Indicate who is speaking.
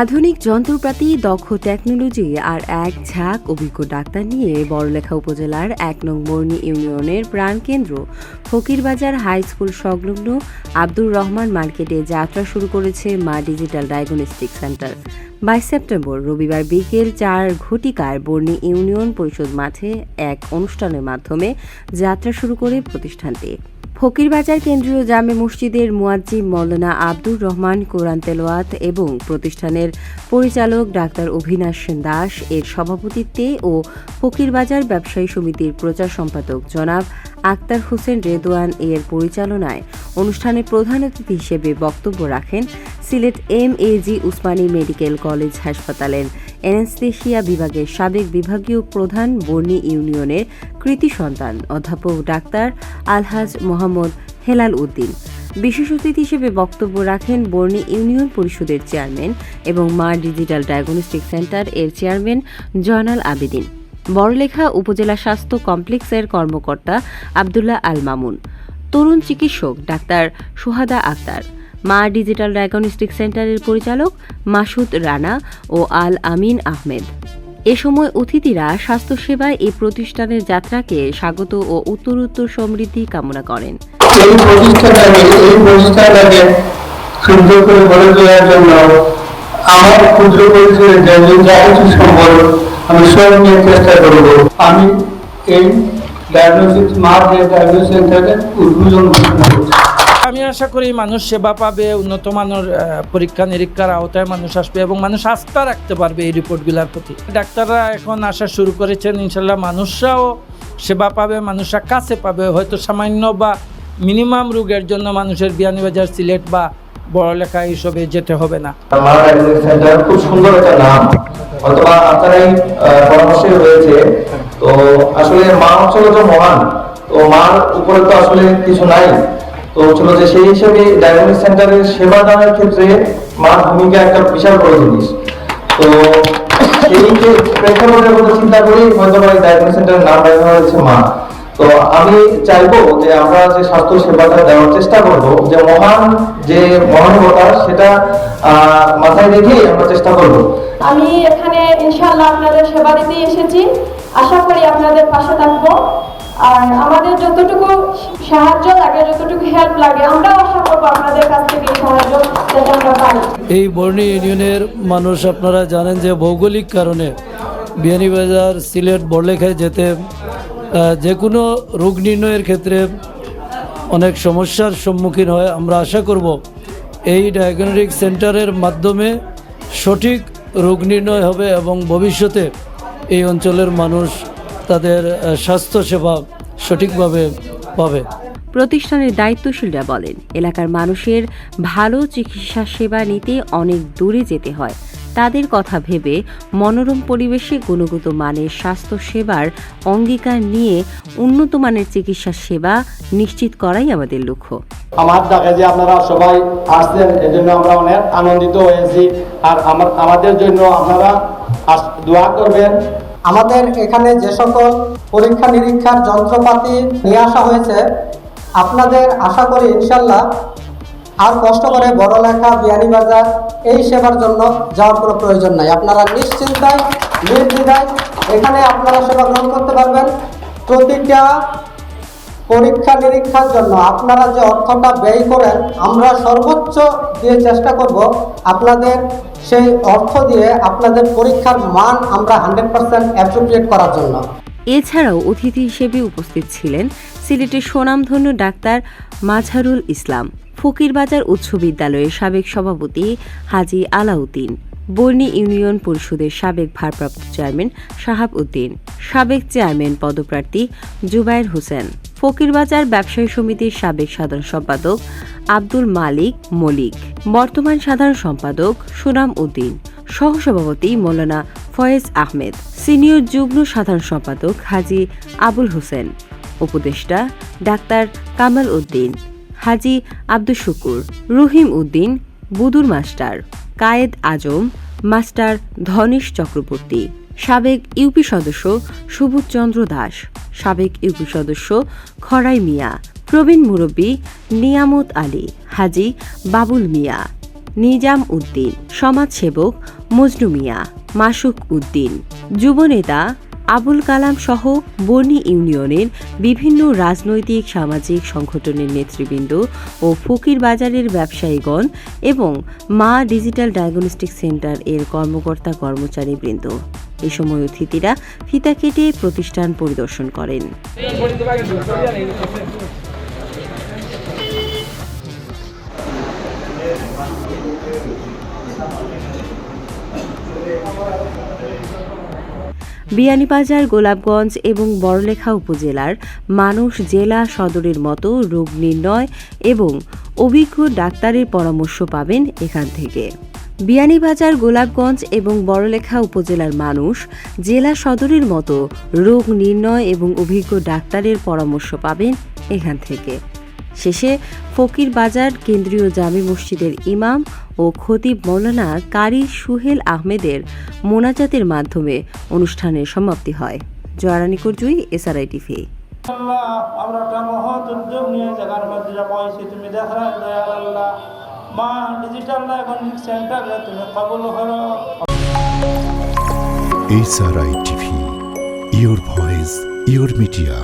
Speaker 1: আধুনিক যন্ত্রপাতি, দক্ষ টেকনোলজি আর এক ঝাঁক অভিজ্ঞ ডাক্তার নিয়ে বড়লেখা উপজেলার ১ নং বর্ণী ইউনিয়নের প্রাণকেন্দ্র ফকিরবাজার হাই স্কুল সংলগ্ন আব্দুর রহমান মার্কেটে যাত্রা শুরু করেছে মা ডিজিটাল ডায়াগনস্টিক সেন্টার। ২২ সেপ্টেম্বর রবিবার বিকেল ৪ ঘটিকায় বর্ণী ইউনিয়ন পরিষদ মাঠে এক অনুষ্ঠানের মাধ্যমে যাত্রা শুরু করে প্রতিষ্ঠানটি। ফকিরবাজার কেন্দ্রীয় জামে মসজিদের মুয়াজ্জিম মাওলানা আব্দুর রহমান কোরআন তেলাওয়াত এবং প্রতিষ্ঠানের পরিচালক ডাক্তার অভিনাশ দাস এর সভাপতিত্বে ও ফকিরবাজার ব্যবসায়ী সমিতির প্রচার সম্পাদক জনাব আক্তার হোসেন রেদওয়ান এর পরিচালনায় অনুষ্ঠানে প্রধান অতিথি হিসেবে বক্তব্য রাখেন Sylhet MAG Usmani medical college হাসপাতালের অ্যানেস্থেশিয়া বিভাগের সাবেক বিভাগীয় প্রধান বর্ণী ইউনিয়নের কৃতি সন্তান অধ্যাপক ডাক্তার আলহাজ মোহাম্মদ হেলাল উদ্দিন। বিশেষ অতিথি হিসেবে বক্তব্য রাখেন বর্ণী ইউনিয়ন পরিষদের চেয়ারম্যান এবং মা ডিজিটাল ডায়াগনস্টিক সেন্টার এর চেয়ারম্যান জয়নাল আবেদিন, বড়লেখা উপজেলা স্বাস্থ্য কমপ্লেক্সের কর্মকর্তা আবদুল্লাহ আল মামুন, তরুণ চিকিৎসক ডাক্তার সুহাদা আক্তার, মা ডিজিটাল ডায়াগনস্টিক সেন্টারের পরিচালক মাসুদ রানা ও আল আমিন আহমেদ। এ সময় অতিথিরা স্বাস্থ্যসেবায় এই প্রতিষ্ঠানের যাত্রাকে স্বাগত ও উত্তরোত্তর সমৃদ্ধি কামনা করেন।
Speaker 2: এই প্রতিষ্ঠানটাকে সুন্দর করে গড়ে তোলার জন্য আমার ক্ষুদ্র পরিসরে যা কিছু সম্ভব আমি সব নিয়ে চেষ্টা করব। আমি এই ডায়াগনস্টিক সেন্টারের উদ্বোধন ঘোষণা করছি।
Speaker 3: আমি আশা করি মানুষ সেবা পাবে, উন্নত মানের পরীক্ষা নিরীক্ষার আওতায় মানুষ আসবে এবং মানুষ আস্থা রাখতে পারবে এই রিপোর্টগুলোর প্রতি। ডাক্তাররা এখন আসা শুরু করেছেন, ইনশাল্লাহ মানুষরাও সেবা পাবে, মানুষরা কাছে পাবে। হয়তো সামান্য বা মিনিমাম রোগের জন্য মানুষের বিয়ানীবাজার, সিলেট বা বড়লেখা এইসবে যেতে হবে না।
Speaker 2: খুব সুন্দর একটা নাম, অথবা আপনারাই পরামর্শে রয়েছে। তো আসলে মা হচ্ছিল যে মহান, তো মার উপরে তো আসলে কিছু নাই। তো ছিল যে সেই হিসেবে ডায়াগনস্টিক সেন্টারের সেবা দানের ক্ষেত্রে মার ভূমিকা একটা বিশাল বড় জিনিস। তো সেই প্রেক্ষাপটের কথা চিন্তা করি হয়তো ডায়াগনস্টিক সেন্টারের নাম রাখা হয়েছে মা। তো আমি চাইবো যে আমরা যে স্বাস্থ্য সেবাটা দেওয়ার চেষ্টা করব, যে মহান যে মহানুভবতা সেটা মাথায় রেখেই আমরা চেষ্টা করব।
Speaker 4: আমি এখানে ইনশাআল্লাহ আপনাদের সেবা দিতে এসেছি, আশা করি আপনাদের পাশে থাকবো। আর আমাদের যতটুকু সাহায্য লাগে, যতটুকু হেল্প লাগে, আমরাও আশা করবো আপনাদের কাছ থেকে সাহায্য যাতে আমরা পাই।
Speaker 5: এই বর্ণী ইউনিয়নের মানুষ আপনারা জানেন যে ভৌগোলিক কারণে বিয়ানীবাজার, সিলেট, বড়লেখায় যেতে যে কোনো রোগ নির্ণয়ের ক্ষেত্রে অনেক সমস্যার সম্মুখীন হয়। আমরা আশা করব এই ডায়াগনস্টিক সেন্টারের মাধ্যমে সঠিক রোগ নির্ণয় হবে এবং ভবিষ্যতে এই অঞ্চলের মানুষ তাদের স্বাস্থ্যসেবা সঠিকভাবে পাবে।
Speaker 1: প্রতিষ্ঠানের দায়িত্বশীলরা বলেন, এলাকার মানুষের ভালো চিকিৎসা সেবা নিতে অনেক দূরে যেতে হয়। তাদের কথা ভেবে মনোরম পরিবেশে গুণগত মানের স্বাস্থ্য সেবার অঙ্গীকার নিয়ে উন্নত মানের চিকিৎসা সেবা নিশ্চিত করাই আমাদের লক্ষ্য।
Speaker 6: আমার ডাকে যে আপনারা সবাই আসছেন, এজন্য আমরা অনেক আনন্দিত হয়েছি। আর আমাদের জন্য আপনারা দোয়া করবেন।
Speaker 7: আমাদের এখানে যে সকল পরীক্ষা নিরীক্ষার যন্ত্রপাতি নিয়ে আসা হয়েছে, আপনাদের আশা করি ইনশাল্লাহ আর কষ্ট করে বড়লেখা, বিয়ানীবাজার এই সেবার জন্য যাওয়ার কোনো প্রয়োজন নাই। আপনারা নিশ্চিন্তায়, নির্দ্বিধায় এখানে আপনারা সেবা গ্রহণ করতে পারবেন। প্রতিটা পরীক্ষা নিরীক্ষার জন্য আপনারা যে অর্থটা ব্যয় করেন, আমরা সর্বোচ্চ দিয়ে চেষ্টা করব আপনাদের সেই অর্থ দিয়ে আপনাদের পরীক্ষার মান আমরা 100% অ্যাপ্রোপ্রিয়েট করার জন্য।
Speaker 1: এছাড়াও অতিথি হিসেবে উপস্থিত ছিলেন সিলেটের স্বনামধন্য ডাক্তার মাঝহারুল ইসলাম, ফকিরবাজার উচ্চ বিদ্যালয়ের সাবেক সভাপতি হাজী আলাউদ্দিন, বর্ণী ইউনিয়ন পরিষদের সাবেক ভারপ্রাপ্ত চেয়ারম্যান শাহাব উদ্দিন, সাবেক চেয়ারম্যান পদপ্রার্থী জুবায়ের হোসেন, ফকিরবাজার ব্যবসায়ী সমিতির সাবেক সাধারণ সম্পাদক আব্দুল মালিক মলিক, বর্তমান সাধারণ সম্পাদক সুনাম উদ্দিন, সহসভাপতি মৌলানা ফয়েজ আহমেদ, সিনিয়র যুগ্ম সাধারণ সম্পাদক হাজী আবুল হোসেন, উপদেষ্টা ডাক্তার কামাল উদ্দিন, হাজী আব্দুল শুকুর, রহিম উদ্দিন, বুদুর মাস্টার, কায়েদ আজম, মাস্টার ধনেশ চক্রবর্তী, সাবেক ইউপি সদস্য সুবোধ চন্দ্র দাস, সাবেক ইউপি সদস্য খরাই মিয়া, প্রবীণ মুরব্বী নিয়ামত আলী, হাজী বাবুল মিয়া, নিজাম উদ্দিন, সমাজসেবক মজনু মিয়া, মাসুক উদ্দিন, যুবনেতা আবুল কালাম সহ বর্ণী ইউনিয়নের বিভিন্ন রাজনৈতিক সামাজিক সংগঠনের নেতৃবৃন্দ ও ফকির বাজারের ব্যবসায়ীগণ এবং মা ডিজিটাল ডায়াগনস্টিক সেন্টার এর কর্মকর্তা কর্মচারীবৃন্দ। এ সময় অতিথিরা ফিতা কেটে প্রতিষ্ঠান পরিদর্শন করেন। বিয়ানীবাজার, গোলাপগঞ্জ এবং বড়লেখা উপজেলার মানুষ জেলা সদরের মতো রোগ নির্ণয় এবং অভিজ্ঞ ডাক্তারের পরামর্শ পাবেন এখান থেকে। বিয়ানীবাজার, গোলাপগঞ্জ এবং বড়লেখা উপজেলার মানুষ জেলা সদরের মতো রোগ নির্ণয় এবং অভিজ্ঞ ডাক্তারের পরামর্শ পাবেন এখান থেকে। শেষে ফকির বাজার কেন্দ্রীয় জামে মসজিদের ইমাম ও খতিব মৌলানা কারি সুহেল আহমেদের মোনাজাতের মাধ্যমে অনুষ্ঠানের সমাপ্তি হয়। জয়রানী করজুই, SRI টিভি।
Speaker 8: আমরা একটা মহৎ উদ্যোগ নিয়ে জায়গার মধ্যে পাইছি, তুমি দেখার দয়াল আল্লাহ মা ডিজিটাল ডায়াগনস্টিক সেন্টারে তুমি কবুল করো।
Speaker 9: SRI TV, your voice, your media.